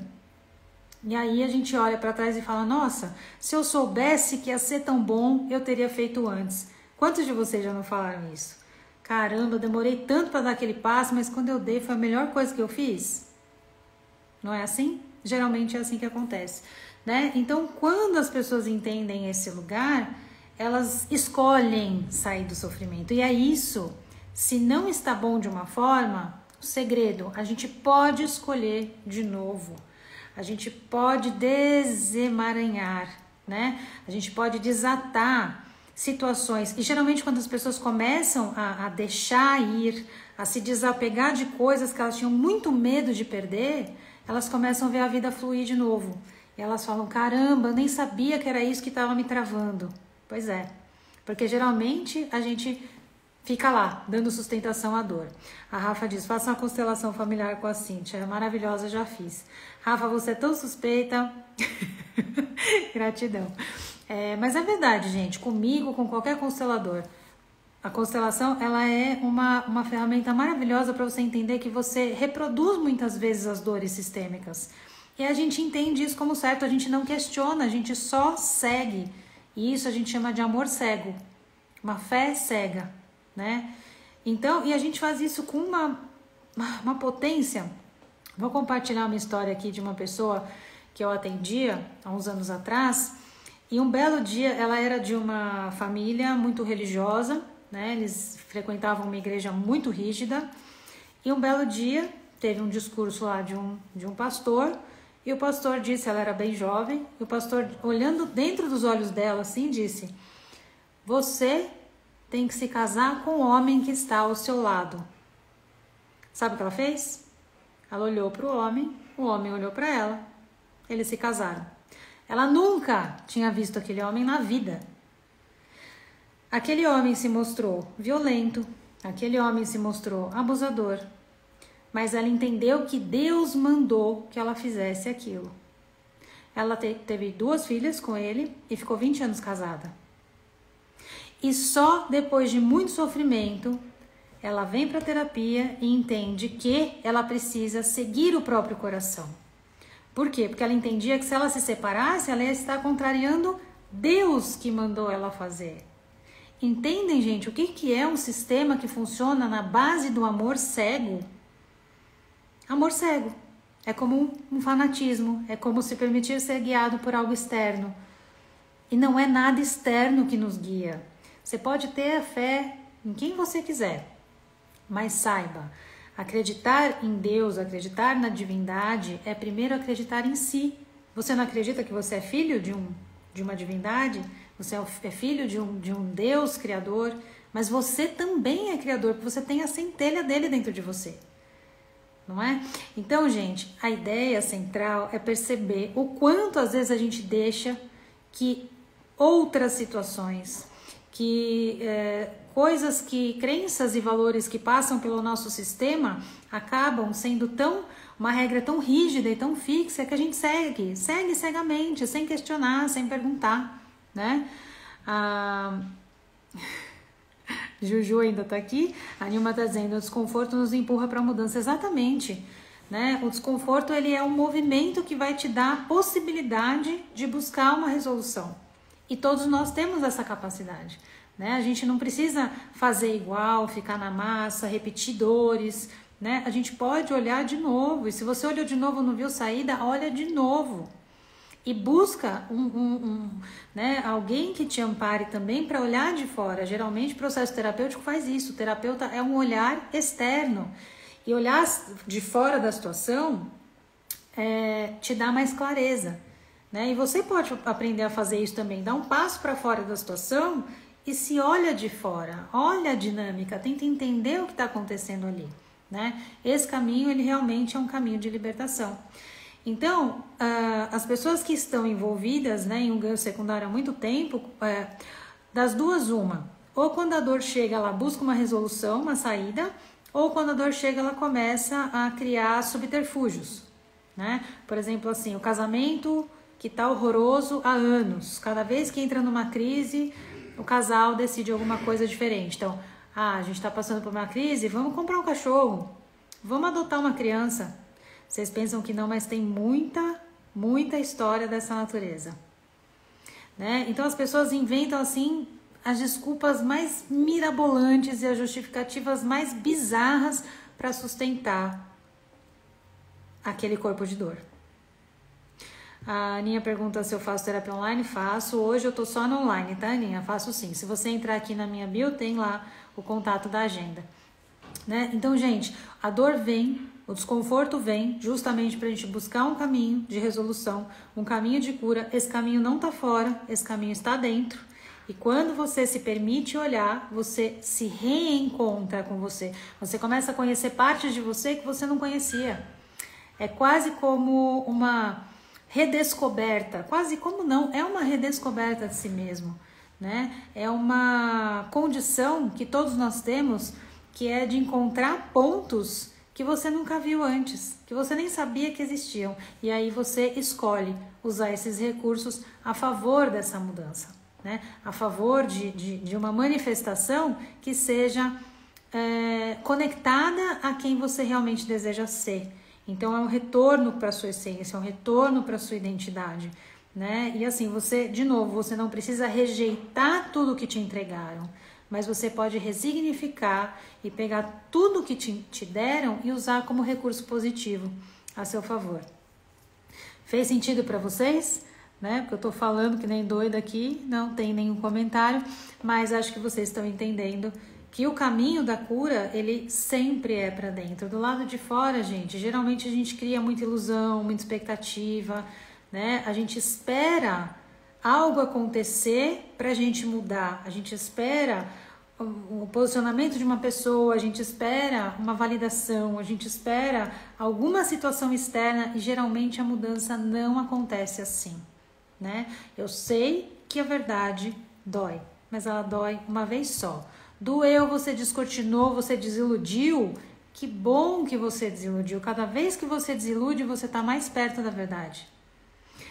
E aí a gente olha para trás e fala, nossa, se eu soubesse que ia ser tão bom, eu teria feito antes. Quantos de vocês já não falaram isso? Caramba, eu demorei tanto para dar aquele passo, mas quando eu dei foi a melhor coisa que eu fiz. Não é assim? Geralmente é assim que acontece, né? Então, quando as pessoas entendem esse lugar, elas escolhem sair do sofrimento. E é isso. Se não está bom de uma forma, o segredo, a gente pode escolher de novo. A gente pode desemaranhar, né? A gente pode desatar situações. E geralmente quando as pessoas começam a deixar ir, a se desapegar de coisas que elas tinham muito medo de perder, elas começam a ver a vida fluir de novo. E elas falam, caramba, eu nem sabia que era isso que estava me travando. Pois é, porque geralmente a gente fica lá, dando sustentação à dor. A Rafa diz, faça uma constelação familiar com a Cíntia. É maravilhosa, já fiz. Rafa, você é tão suspeita. Gratidão. Mas é verdade, gente. Comigo, com qualquer constelador. A constelação, ela é uma ferramenta maravilhosa para você entender que você reproduz muitas vezes as dores sistêmicas. E a gente entende isso como certo, a gente não questiona, a gente só segue. E isso a gente chama de amor cego. Uma fé cega, né? Então, e a gente faz isso com uma potência. Vou compartilhar uma história aqui de uma pessoa que eu atendia há uns anos atrás. E um belo dia, ela era de uma família muito religiosa, né? Eles frequentavam uma igreja muito rígida. E um belo dia, teve um discurso lá de um pastor. E o pastor disse, ela era bem jovem, e o pastor, olhando dentro dos olhos dela assim, disse: você tem que se casar com o homem que está ao seu lado. Sabe o que ela fez? Ela olhou para o homem olhou para ela. Eles se casaram. Ela nunca tinha visto aquele homem na vida. Aquele homem se mostrou violento, aquele homem se mostrou abusador, mas ela entendeu que Deus mandou que ela fizesse aquilo. Ela teve 2 filhas com ele e ficou 20 anos casada. E só depois de muito sofrimento, ela vem para a terapia e entende que ela precisa seguir o próprio coração. Por quê? Porque ela entendia que se ela se separasse, ela ia estar contrariando Deus que mandou ela fazer. Entendem, gente, o que é um sistema que funciona na base do amor cego? Amor cego. É como um fanatismo, é como se permitir ser guiado por algo externo. E não é nada externo que nos guia. Você pode ter a fé em quem você quiser, mas saiba, acreditar em Deus, acreditar na divindade, é primeiro acreditar em si. Você não acredita que você é filho de uma divindade? Você é filho de um Deus criador, mas você também é criador, porque você tem a centelha dele dentro de você. Não é? Então, gente, a ideia central é perceber o quanto às vezes a gente deixa que outras situações, que coisas, que crenças e valores que passam pelo nosso sistema acabam sendo uma regra tão rígida e tão fixa que a gente segue cegamente, sem questionar, sem perguntar, né? Juju ainda tá aqui. A Nilma tá dizendo: o desconforto nos empurra para a mudança. Exatamente, né? O desconforto, ele é um movimento que vai te dar a possibilidade de buscar uma resolução. E todos nós temos essa capacidade, né? A gente não precisa fazer igual, ficar na massa, repetir dores, né? A gente pode olhar de novo. E se você olhou de novo e não viu saída, olha de novo. E busca né, alguém que te ampare também para olhar de fora. Geralmente o processo terapêutico faz isso. O terapeuta é um olhar externo. E olhar de fora da situação te dá mais clareza, né? E você pode aprender a fazer isso também. Dá um passo para fora da situação e se olha de fora. Olha a dinâmica, tenta entender o que está acontecendo ali, né? Esse caminho, ele realmente é um caminho de libertação. Então, as pessoas que estão envolvidas, né, em um ganho secundário há muito tempo, das duas, uma. Ou quando a dor chega, ela busca uma resolução, uma saída, ou quando a dor chega, ela começa a criar subterfúgios, né? Por exemplo, assim, o casamento que está horroroso há anos. Cada vez que entra numa crise, o casal decide alguma coisa diferente. Então, a gente está passando por uma crise, vamos comprar um cachorro, vamos adotar uma criança. Vocês pensam que não, mas tem muita história dessa natureza, né? Então as pessoas inventam assim as desculpas mais mirabolantes e as justificativas mais bizarras para sustentar aquele corpo de dor. A Aninha pergunta se eu faço terapia online. Faço. Hoje eu tô só no online, tá, Aninha? Faço sim. Se você entrar aqui na minha bio, tem lá o contato da agenda, né? Então, gente, a dor vem, o desconforto vem justamente para a gente buscar um caminho de resolução, um caminho de cura. Esse caminho não está fora, esse caminho está dentro. E quando você se permite olhar, você se reencontra com você. Você começa a conhecer partes de você que você não conhecia. É quase como uma redescoberta, quase como não, é uma redescoberta de si mesmo, né? É uma condição que todos nós temos, que é de encontrar pontos que você nunca viu antes, que você nem sabia que existiam. E aí você escolhe usar esses recursos a favor dessa mudança, né? A favor de uma manifestação que seja conectada a quem você realmente deseja ser. Então é um retorno para a sua essência, é um retorno para a sua identidade, né? E assim, você, de novo, você não precisa rejeitar tudo que te entregaram, mas você pode resignificar e pegar tudo que te deram e usar como recurso positivo a seu favor. Fez sentido para vocês? Né? Porque eu tô falando que nem doida aqui, não tem nenhum comentário, mas acho que vocês estão entendendo que o caminho da cura, ele sempre é para dentro. Do lado de fora, gente, geralmente a gente cria muita ilusão, muita expectativa, né? A gente espera algo acontecer para a gente mudar. A gente espera o posicionamento de uma pessoa, a gente espera uma validação, a gente espera alguma situação externa e geralmente a mudança não acontece assim, né? Eu sei que a verdade dói, mas ela dói uma vez só. Doeu, você descortinou, você desiludiu. Que bom que você desiludiu. Cada vez que você desilude, você está mais perto da verdade.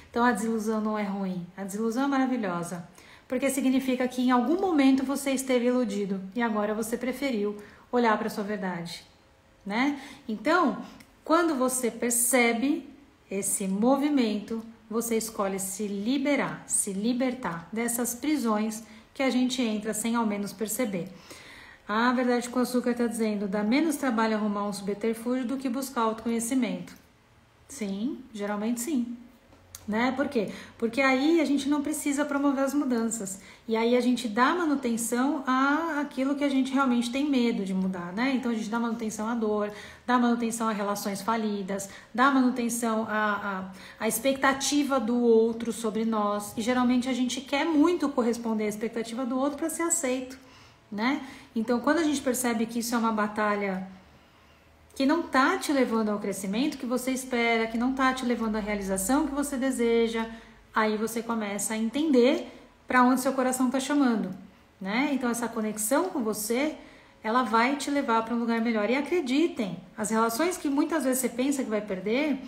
Então a desilusão não é ruim, a desilusão é maravilhosa. Porque significa que em algum momento você esteve iludido e agora você preferiu olhar para a sua verdade, né? Então, quando você percebe esse movimento, você escolhe se liberar, se libertar dessas prisões que a gente entra sem ao menos perceber. A Verdade com Açúcar está dizendo, dá menos trabalho arrumar um subterfúgio do que buscar autoconhecimento. Sim, geralmente sim. Né? Por quê? Porque aí a gente não precisa promover as mudanças. E aí a gente dá manutenção àquilo que a gente realmente tem medo de mudar, né? Então a gente dá manutenção à dor, dá manutenção a relações falidas, dá manutenção à expectativa do outro sobre nós. E geralmente a gente quer muito corresponder à expectativa do outro para ser aceito, né? Então quando a gente percebe que isso é uma batalha que não tá te levando ao crescimento que você espera, que não tá te levando à realização que você deseja, aí você começa a entender para onde seu coração tá chamando, né? Então essa conexão com você, ela vai te levar para um lugar melhor. E acreditem, as relações que muitas vezes você pensa que vai perder,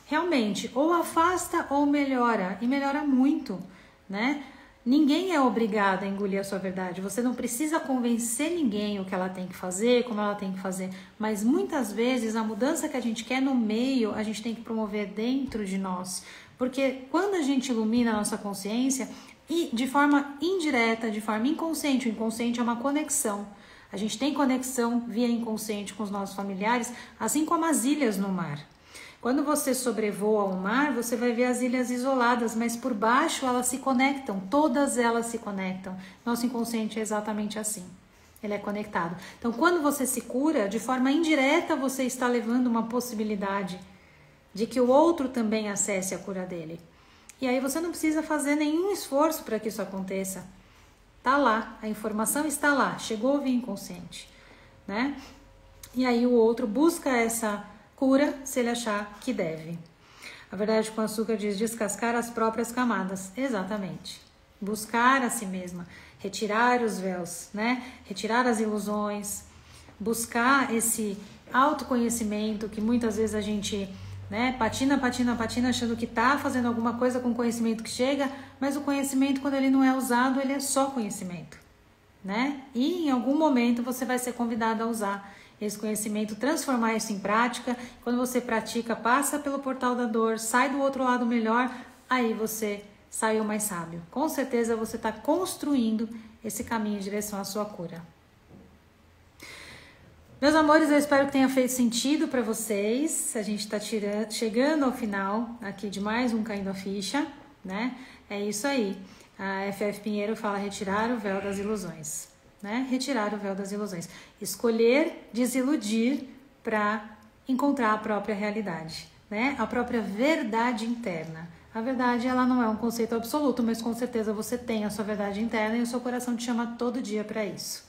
realmente ou afasta ou melhora, e melhora muito, né? Ninguém é obrigado a engolir a sua verdade. Você não precisa convencer ninguém o que ela tem que fazer, como ela tem que fazer. Mas muitas vezes a mudança que a gente quer no meio, a gente tem que promover dentro de nós. Porque quando a gente ilumina a nossa consciência, e de forma indireta, de forma inconsciente, o inconsciente é uma conexão. A gente tem conexão via inconsciente com os nossos familiares, assim como as ilhas no mar. Quando você sobrevoa o mar, você vai ver as ilhas isoladas, mas por baixo elas se conectam, todas elas se conectam. Nosso inconsciente é exatamente assim, ele é conectado. Então, quando você se cura, de forma indireta você está levando uma possibilidade de que o outro também acesse a cura dele. E aí você não precisa fazer nenhum esforço para que isso aconteça. Tá lá, a informação está lá, chegou via inconsciente, né? E aí o outro busca essa cura se ele achar que deve. A Verdade com Açúcar diz descascar as próprias camadas. Exatamente. Buscar a si mesma, retirar os véus, né? Retirar as ilusões, buscar esse autoconhecimento que muitas vezes a gente, né, patina, achando que tá fazendo alguma coisa com o conhecimento que chega, mas o conhecimento, quando ele não é usado, ele é só conhecimento, né? E em algum momento você vai ser convidado a usar esse conhecimento, transformar isso em prática. Quando você pratica, passa pelo portal da dor, sai do outro lado melhor, aí você saiu mais sábio. Com certeza você está construindo esse caminho em direção à sua cura. Meus amores, eu espero que tenha feito sentido para vocês. A gente está chegando ao final aqui de mais um Caindo a Ficha, né? É isso aí. A FF Pinheiro fala retirar o véu das ilusões. Né? Retirar o véu das ilusões. Escolher desiludir para encontrar a própria realidade, né? A própria verdade interna. A verdade, ela não é um conceito absoluto, mas com certeza você tem a sua verdade interna e o seu coração te chama todo dia para isso.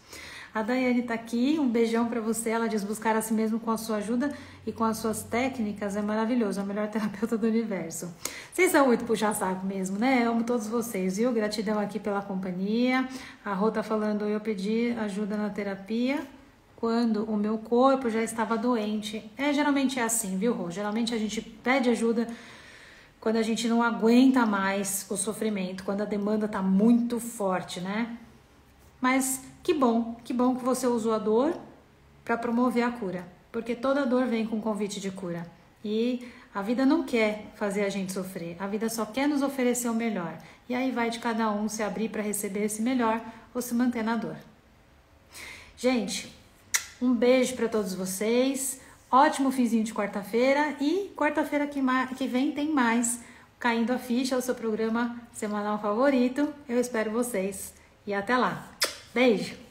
A Daiane tá aqui, um beijão para você. Ela diz buscar a si mesmo com a sua ajuda e com as suas técnicas é maravilhoso, é o melhor terapeuta do universo. Vocês são muito puxa-saco mesmo, né? Eu amo todos vocês, viu? Gratidão aqui pela companhia. A Rô tá falando, eu pedi ajuda na terapia quando o meu corpo já estava doente. Geralmente é assim, viu, Rô? Geralmente a gente pede ajuda quando a gente não aguenta mais o sofrimento, quando a demanda tá muito forte, né? Mas que bom que você usou a dor para promover a cura, porque toda dor vem com convite de cura. E a vida não quer fazer a gente sofrer, a vida só quer nos oferecer o melhor. E aí vai de cada um se abrir para receber esse melhor ou se manter na dor. Gente, um beijo para todos vocês, ótimo finzinho de quarta-feira e quarta-feira que vem tem mais Caindo a Ficha, o seu programa semanal favorito. Eu espero vocês e até lá. Beijo!